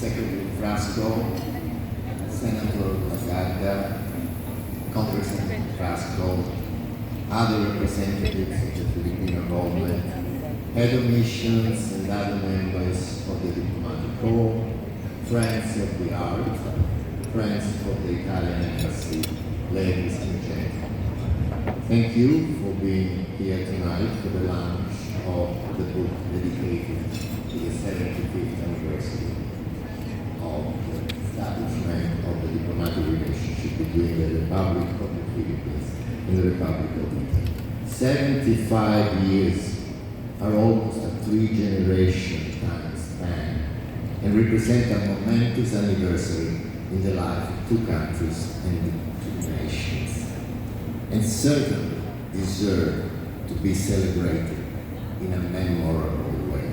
Secretary Frasco, Senator Lagarda, Congressman Frasco, other representatives of the Filipino government, head of missions and other members of the diplomatic corps, friends of the art, friends of the Italian embassy, ladies and gentlemen. Thank you for being here tonight for the launch of the book dedicated to the 75th anniversary of the establishment of the diplomatic relationship between the Republic of the Philippines and the Republic of Italy. 75 years are almost a 3-generation time span and represent a momentous anniversary in the life of two countries and two nations, and certainly deserve to be celebrated in a memorable way.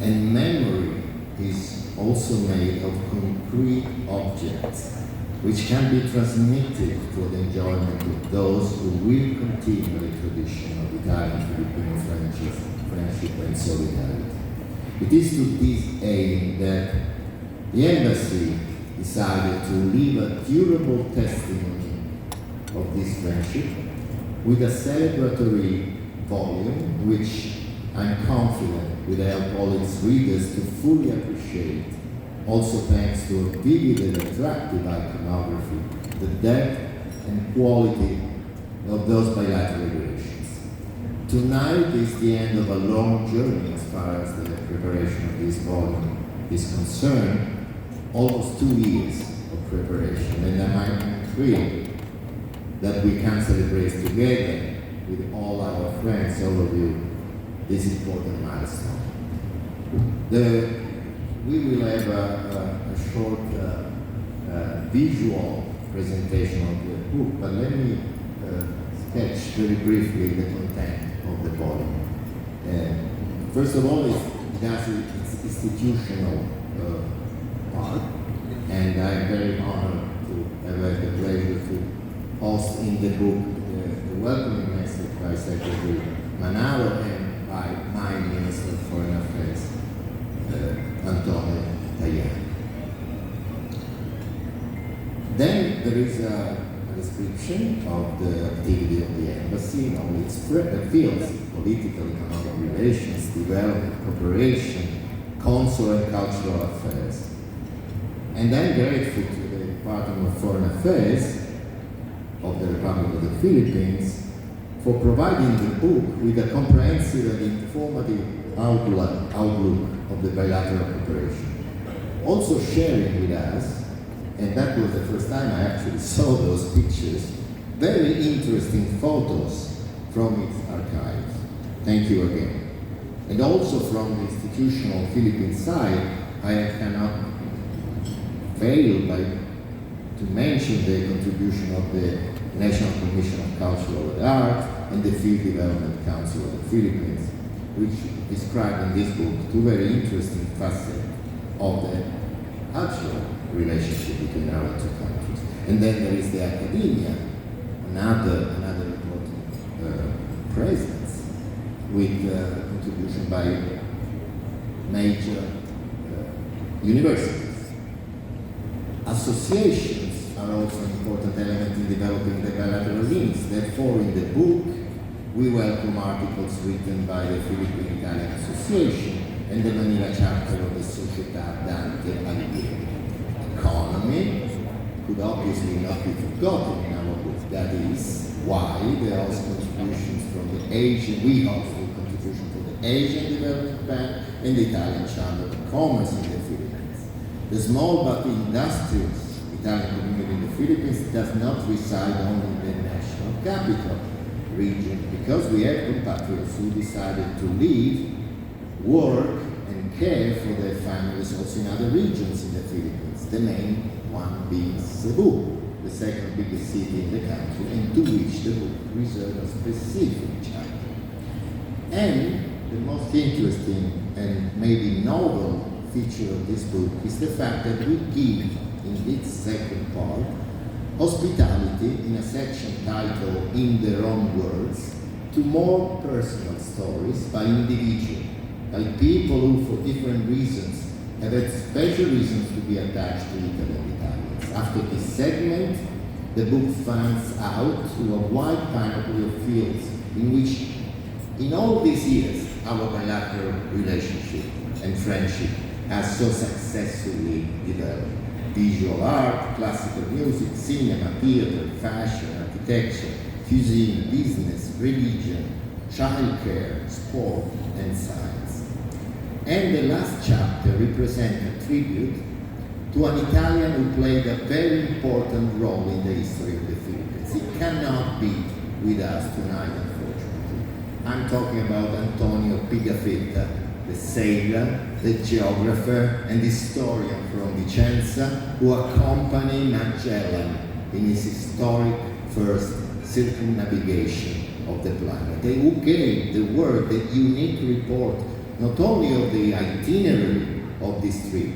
And memory is also made of concrete objects which can be transmitted for the enjoyment of those who will continue the tradition of Italian-Filipino friendship and solidarity. It is to this aim that the embassy decided to leave a durable testimony of this friendship with a celebratory volume which I'm confident will help all its readers to fully appreciate, also thanks to a vivid and attractive iconography, the depth and quality of those bilateral relations. Tonight is the end of a long journey as far as the preparation of this volume is concerned, almost 2 years of preparation, and I'm thrilled that we can celebrate together with all our friends, all of you, this important milestone. We will have a short visual presentation of the book, but let me sketch very briefly the content of the volume. First of all, it has its institutional part, and I'm very honored to have had the pleasure to host in the book the welcoming message by Secretary Manalo and by my Minister of Foreign Affairs, Antonio Tajani. Then there is a description of the activity of the embassy in all its fields: political, economic relations, development, cooperation, consular and cultural affairs. And I'm grateful to the Department of Foreign Affairs of the Republic of the Philippines for providing the book with a comprehensive and informative outlook of the bilateral cooperation. Also sharing with us, and that was the first time I actually saw those pictures, very interesting photos from its archives. Thank you again. And also from the institutional Philippine side, I cannot fail to mention the contribution of the National Commission of Cultural Art and the Field Development Council of the Philippines, which describe in this book two very interesting facets of the cultural relationship between our two countries. And then there is the academia, another important presence with contribution by major universities. Associations are also an important element in developing the bilateral links. Therefore, in the book, we welcome articles written by the Philippine-Italian Association and the Manila chapter of the Società Dante Alighieri. Economy could obviously not be forgotten in our book. That is why there are also contributions from the Asian, we hope for contribution from the Asian Development Bank and the Italian Chamber of Commerce in the Philippines. The small but industrious Italian community in the Philippines does not reside only in the national capital region, because we have compatriots who decided to live, work, and care for their families also in other regions in the Philippines, the main one being Cebu, the second biggest city in the country, and to which the book reserves a specific chapter. And the most interesting and maybe novel feature of this book is the fact that we give, in its second part, hospitality in a section titled In Their Own Words to more personal stories by individuals, by people who for different reasons have had special reasons to be attached to Italy and Italians. After this segment, the book finds out through a wide panoply of fields in which, in all these years, our bilateral relationship and friendship has so successfully developed. Visual art, classical music, cinema, theater, fashion, architecture, cuisine, business, religion, childcare, sport, and science. And the last chapter represents a tribute to an Italian who played a very important role in the history of the Philippines. He cannot be with us tonight, unfortunately. I'm talking about Antonio Pigafetta, the sailor, the geographer, and historian from Vicenza, who accompanied Magellan in his historic first circumnavigation of the planet, and who gave the world the unique report not only of the itinerary of this trip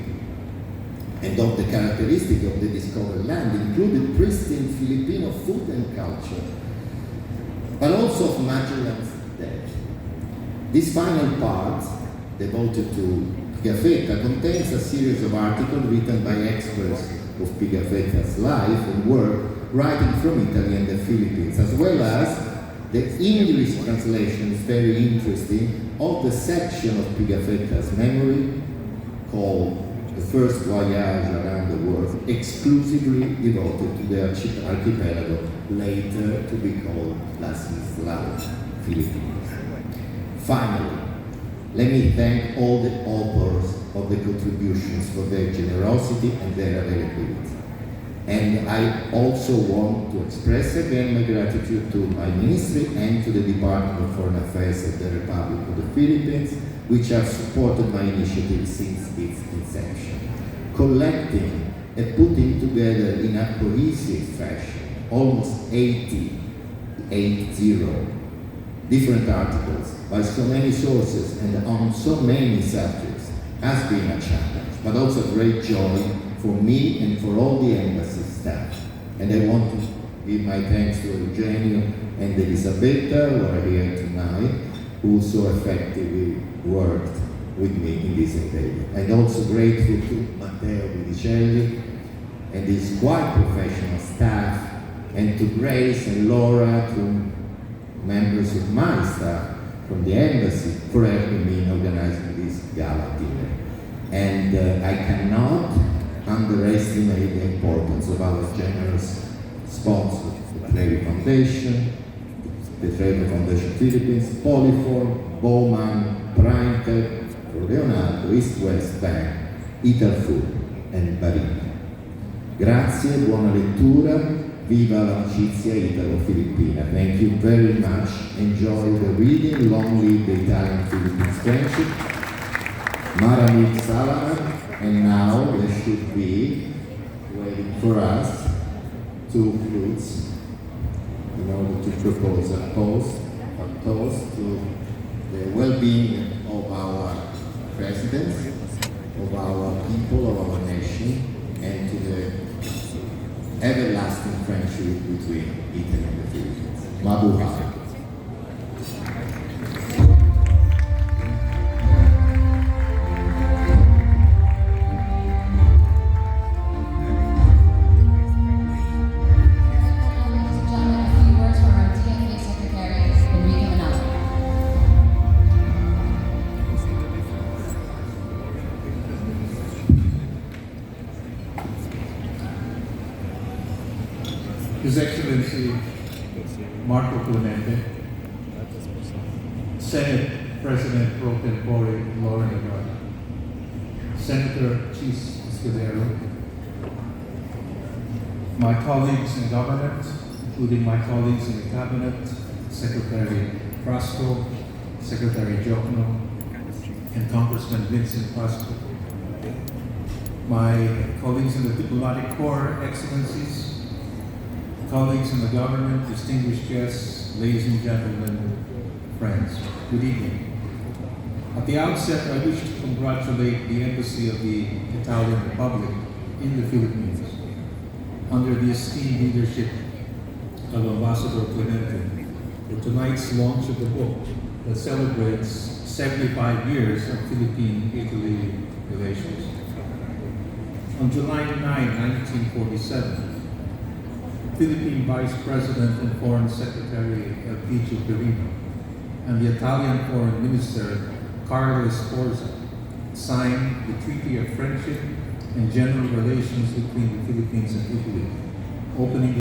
and of the characteristic of the discovered land, including pristine Filipino food and culture, but also of Magellan's death. This final part, devoted to Pigafetta, contains a series of articles written by experts of Pigafetta's life and work, writing from Italy and the Philippines, as well as the English translation is very interesting of the section of Pigafetta's memory called The First Voyage Around the World, exclusively devoted to the archipelago, later to be called Las Islas Philippines. Finally, let me thank all the authors of the contributions for their generosity and their availability. And I also want to express again my gratitude to my ministry and to the Department of Foreign Affairs of the Republic of the Philippines, which have supported my initiative since its inception. Collecting and putting together in a cohesive fashion almost 80 different articles by so many sources and on so many subjects has been a challenge, but also a great joy for me and for all the embassy staff. And I want to give my thanks to Eugenio and Elisabetta, who are here tonight, who so effectively worked with me in this endeavor. And also grateful to Matteo Vidicelli and his quite professional staff, and to Grace and Laura, to members of my staff from the embassy, for helping me in organizing this gala dinner. And I cannot underestimate the importance of our generous sponsors, the Trevi Foundation, the Trevi Foundation Philippines, Polyform, Bowman, Primetech, Leonardo, East West Bank, Italfood, and Barilla. Grazie, buona lettura, viva l'amicizia Italo-Filippina. Thank you very much. Enjoy the reading. Long live the Italian-Philippines friendship. Maramik Salamat. And now there should be, waiting for us, two flutes in order to propose a toast to the well-being of our presidents, of our people, of our nation, and to the everlasting friendship between Italy and the Philippines. Mabuhay. His Excellency Marco Clemente, Senate President Pro Tempore Lauren Aguirre, Senator Chis Escudero, my colleagues in government, including my colleagues in the cabinet, Secretary Frasco, Secretary Giocno, and Congressman Vincent Frasco, my colleagues in the diplomatic corps, excellencies, colleagues in the government, distinguished guests, ladies and gentlemen, friends, good evening. At the outset, I wish to congratulate the Embassy of the Italian Republic in the Philippines under the esteemed leadership of Ambassador Clemente for tonight's launch of the book that celebrates 75 years of Philippine-Italy relations. On July 9, 1947, Philippine Vice President and Foreign Secretary Elpidio Quirino and the Italian Foreign Minister Carlo Sforza signed the Treaty of Friendship and General Relations between the Philippines and Italy, opening